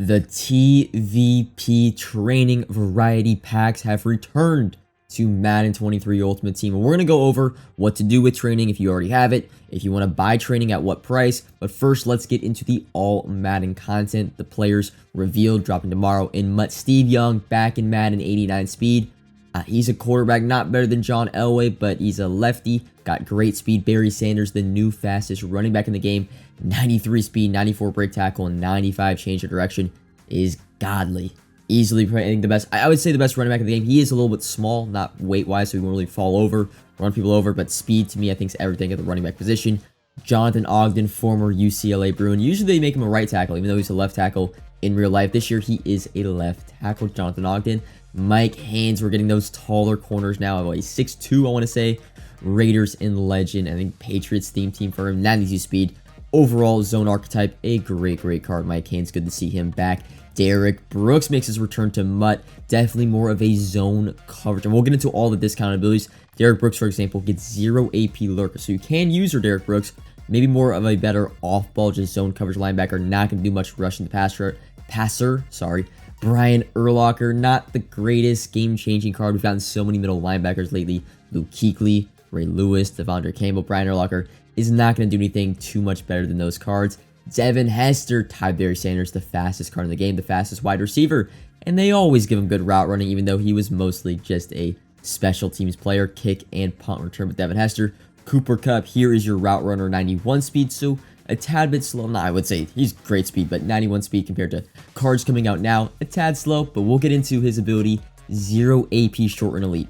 The TVP training variety packs have returned to Madden 23 Ultimate Team. And we're going to go over what to do with training if you already have it, if you want to buy training at what price. But first, let's get into the all Madden content. The players revealed dropping tomorrow in MUT. Steve Young back in Madden 89 speed. He's a quarterback, not better than John Elway, but he's a lefty. Got great speed. Barry Sanders, the new fastest running back in the game. 93 speed, 94 break tackle, and 95 change of direction is godly. Easily, I think the best. I would say the best running back in the game. He is a little bit small, not weight-wise, so he won't really fall over, run people over. But speed, to me, I think is everything at the running back position. Jonathan Ogden, former UCLA Bruin. Usually they make him a right tackle, even though he's a left tackle in real life. This year, he is a left tackle, Jonathan Ogden. Mike Haynes, we're getting those taller corners now. He's 6'2", I want to say. Raiders and legend. I think Patriots theme team for him. 92 speed. Overall, zone archetype. A great card. Mike Haynes, good to see him back. Derek Brooks makes his return to MUT. Definitely more of a zone coverage. And we'll get into all the discount abilities. Derek Brooks, for example, gets 0 AP lurker. So you can use your Derek Brooks. Maybe more of a better off-ball, just zone coverage linebacker. Not going to do much rushing the passer. Brian Urlacher, not the greatest game-changing card. We've gotten so many middle linebackers lately. Luke Kuechly, Ray Lewis, Devondre Campbell. Brian Urlacher is not going to do anything too much better than those cards. Devin Hester, tied Barry Sanders, the fastest card in the game, the fastest wide receiver. And they always give him good route running, even though he was mostly just a special teams player, kick and punt return with Devin Hester. Cooper Kupp, here is your route runner, 91 speed, so a tad bit slow. No, I would say he's great speed, but 91 speed compared to cards coming out now, a tad slow, but we'll get into his ability. 0 AP short and elite.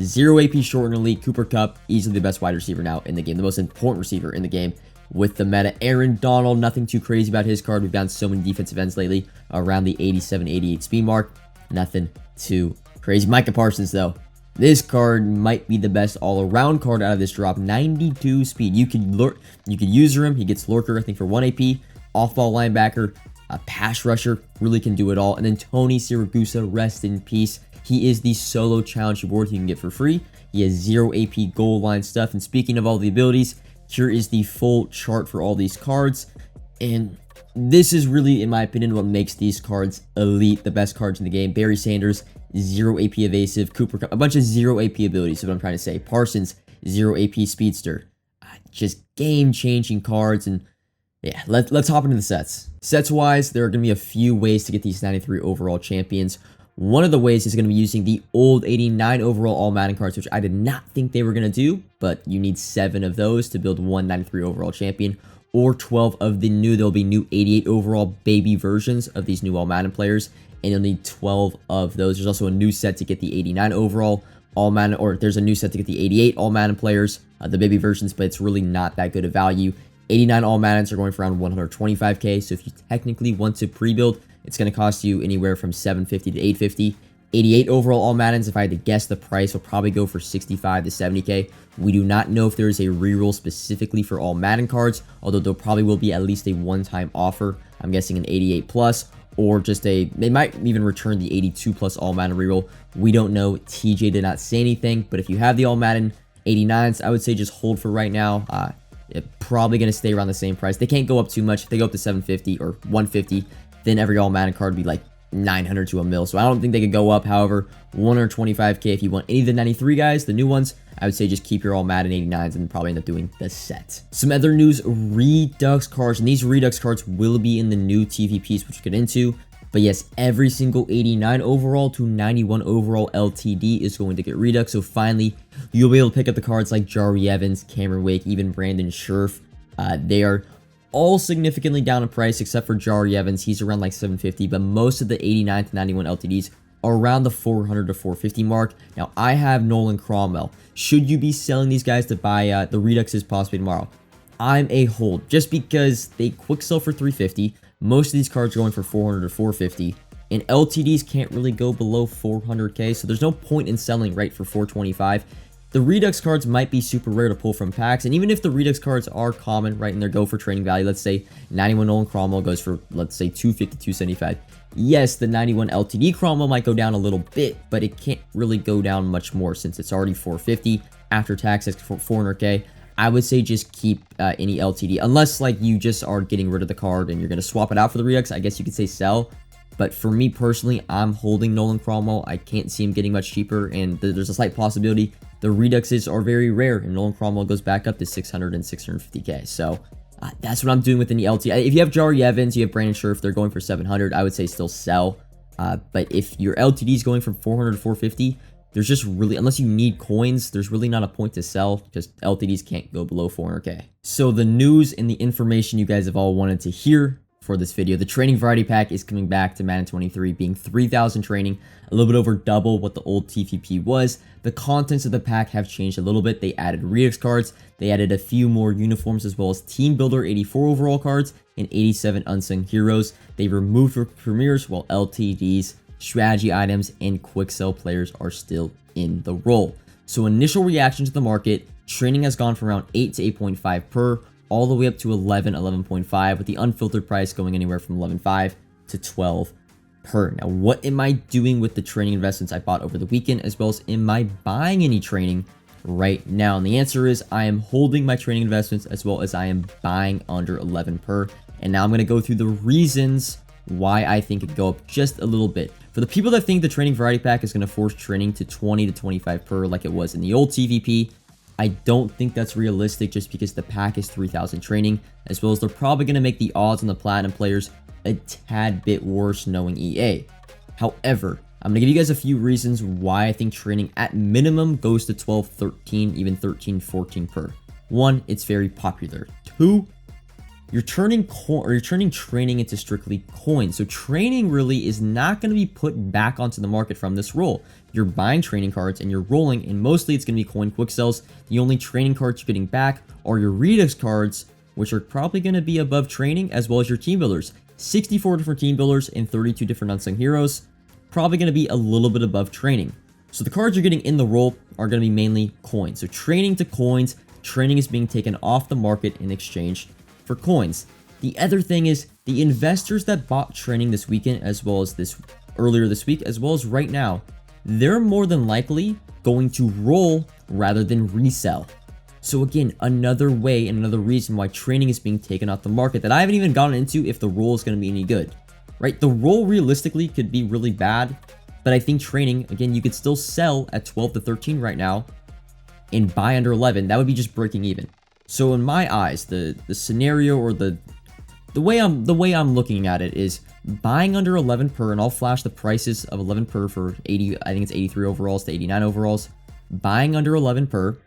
0 AP short and elite. Cooper Kupp, easily the best wide receiver now in the game, the most important receiver in the game with the meta. Aaron Donald, nothing too crazy about his card. We've gotten so many defensive ends lately around the 87, 88 speed mark. Nothing too crazy. Micah Parsons, though. This card might be the best all-around card out of this drop. 92 speed. You could user him. He gets lurker, I think, for 1 AP. Off-ball linebacker, a pass rusher, really can do it all. And then Tony Siragusa, rest in peace. He is the solo challenge reward you can get for free. He has 0 AP goal line stuff. And speaking of all the abilities, here is the full chart for all these cards. And this is really, in my opinion, what makes these cards elite, the best cards in the game. Barry Sanders, 0 AP evasive. Cooper Kupp, a bunch of 0 AP abilities, is what I'm trying to say. Parsons, 0 AP speedster. Just game-changing cards. And yeah, let's hop into the sets. Sets-wise, there are going to be a few ways to get these 93 overall champions. One of the ways is going to be using the old 89 overall all Madden cards, which I did not think they were going to do, but you need 7 of those to build one 93 overall champion, or 12 of the new. There'll be new 88 overall baby versions of these new all Madden players, and you'll need 12 of those. There's also a new set to get the 89 overall all Madden, or there's a new set to get the 88 all Madden players, the baby versions, but it's really not that good of value. 89 all Maddens are going for around 125k, so if you technically want to pre-build, it's going to cost you anywhere from 750 to 850. 88 overall all Maddens, if I had to guess the price, will probably go for 65 to 70k. We do not know if there is a reroll specifically for all Madden cards, although there probably will be at least a one-time offer. I'm guessing an 88 plus, or just they might even return the 82 plus all Madden reroll. We don't know. TJ did not say anything, but if you have the all Madden 89s, I would say just hold for right now. It's probably going to stay around the same price. They can't go up too much. If they go up to 750 or 150, then every all Madden card would be like 900 to a mil. So I don't think they could go up. However, 125k if you want any of the 93 guys, the new ones, I would say just keep your all Madden 89s and probably end up doing the set. Some other news, Redux cards, and these Redux cards will be in the new TVPs, which we'll get into. But yes, every single 89 overall to 91 overall LTD is going to get Redux. So finally, you'll be able to pick up the cards like Jari Evans, Cameron Wake, even Brandon Scherf. They are all significantly down in price except for Jari Evans. He's around like 750, but most of the 89 to 91 LTDs are around the 400 to 450 mark. Now, I have Nolan Cromwell. Should you be selling these guys to buy the Reduxes possibly tomorrow? I'm a hold, just because they quick sell for 350. Most of these cards are going for 400 to 450, and LTDs can't really go below 400k, so there's no point in selling right for 425. The Redux cards might be super rare to pull from packs, and even if the Redux cards are common, right, and they go for trading value, let's say 91 Nolan Cromwell goes for, let's say, 250, 275. Yes, the 91 LTD Cromwell might go down a little bit, but it can't really go down much more since it's already 450 after tax at 400k. I would say just keep any LTD, unless like you just are getting rid of the card and you're going to swap it out for the Redux. I guess you could say sell, But for me personally, I'm holding Nolan Cromwell. I can't see him getting much cheaper, and there's a slight possibility the reduxes are very rare, and Nolan Cromwell goes back up to 600 and 650k. So that's what I'm doing with any LT. If you have Jari Evans, you have Brandon Scherf, they're going for 700, I would say still sell. But if your LTD is going from 400 to 450, there's just really, unless you need coins, there's really not a point to sell because LTDs can't go below 400k. So the news and the information you guys have all wanted to hear for this video, the training variety pack is coming back to Madden 23, being 3,000 training, a little bit over double what the old TVP was. The contents of the pack have changed a little bit. They added Redux cards, they added a few more uniforms, as well as Team Builder 84 overall cards and 87 unsung heroes. They removed premieres, while LTDs, strategy items, and quick sell players are still in the role. So initial reaction to the market, training has gone from around 8 to 8.5 per, all the way up to 11, 11.5, with the unfiltered price going anywhere from 11.5 to 12 per. Now, what am I doing with the training investments I bought over the weekend, as well as am I buying any training right now? And the answer is I am holding my training investments, as well as I am buying under 11 per. And now I'm going to go through the reasons why I think it could go up just a little bit. For the people that think the training variety pack is going to force training to 20 to 25 per like it was in the old TVP, I don't think that's realistic, just because the pack is 3,000 training, as well as they're probably going to make the odds on the platinum players a tad bit worse knowing EA. However, I'm going to give you guys a few reasons why I think training at minimum goes to 12, 13, even 13, 14 per. One, it's very popular. Two, you're turning training into strictly coins. So training really is not going to be put back onto the market from this role. You're buying training cards and you're rolling, and mostly it's going to be coin quick sells. The only training cards you're getting back are your Redux cards, which are probably going to be above training, as well as your team builders. 64 different team builders and 32 different unsung heroes, probably going to be a little bit above training. So the cards you're getting in the role are going to be mainly coins. So training to coins, training is being taken off the market in exchange for coins. The other thing is the investors that bought training this weekend, as well as earlier this week, as well as right now, they're more than likely going to roll rather than resell. So again, another way and another reason why training is being taken off the market that I haven't even gotten into if the roll is going to be any good, right? The roll realistically could be really bad, but I think training, again, you could still sell at 12 to 13 right now and buy under 11. That would be just breaking even. So in my eyes, the scenario, or the way I'm looking at it is buying under 11 per, and I'll flash the prices of 11 per for 80, I think it's 83 overalls to 89 overalls. Buying under 11 per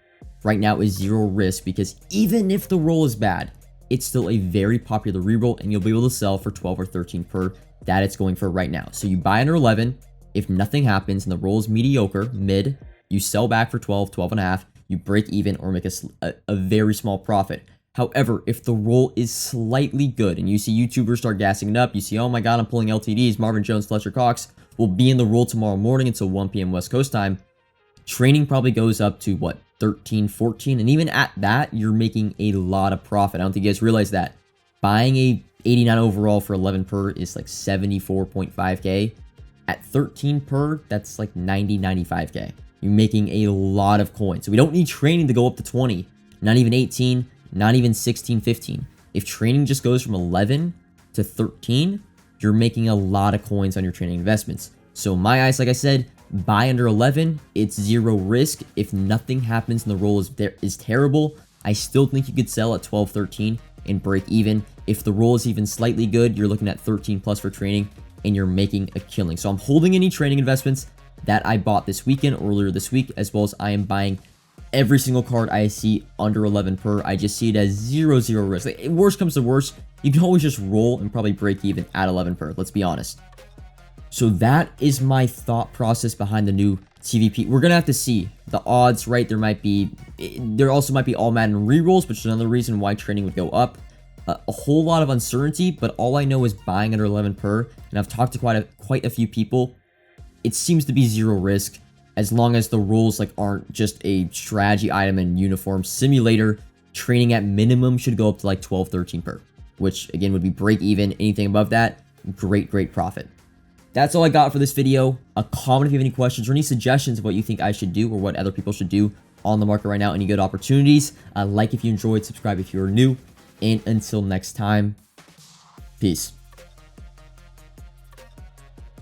right now is zero risk, because even if the roll is bad, it's still a very popular reroll, and you'll be able to sell for 12 or 13 per that it's going for right now. So you buy under 11, if nothing happens and the roll is mediocre, mid, you sell back for 12, 12 and a half, you break even or make a very small profit. However, if the roll is slightly good and you see YouTubers start gassing it up, you see, oh my god, I'm pulling LTDs, Marvin Jones, Fletcher Cox will be in the roll tomorrow morning until 1 p.m. West Coast time, training probably goes up to what, 13, 14, and even at that, you're making a lot of profit. I don't think you guys realize that. Buying a 89 overall for 11 per is like 74.5k. At 13 per, that's like 90, 95k. You're making a lot of coins. So we don't need training to go up to 20, not even 18, not even 16, 15. If training just goes from 11 to 13, you're making a lot of coins on your training investments. So in my eyes, like I said, buy under 11, it's zero risk. If nothing happens and the roll is terrible, I still think you could sell at 12, 13 and break even. If the roll is even slightly good, you're looking at 13 plus for training and you're making a killing. So I'm holding any training investments that I bought this weekend, earlier this week, as well as I am buying every single card I see under 11 per. I just see it as zero risk. Like, worst comes to worst, you can always just roll and probably break even at 11 per, let's be honest. So that is my thought process behind the new TVP. We're gonna have to see the odds, right? There also might be all Madden rerolls, which is another reason why training would go up. A whole lot of uncertainty, but all I know is buying under 11 per, and I've talked to quite a few people. It seems to be zero risk, as long as the rules aren't just a strategy item and uniform simulator. Training at minimum should go up to like 12, 13 per, which again would be break even. Anything above that, great profit. That's all I got for this video. A comment if you have any questions or any suggestions of what you think I should do or what other people should do on the market right now. Any good opportunities. Like if you enjoyed, subscribe if you're new, and until next time, peace.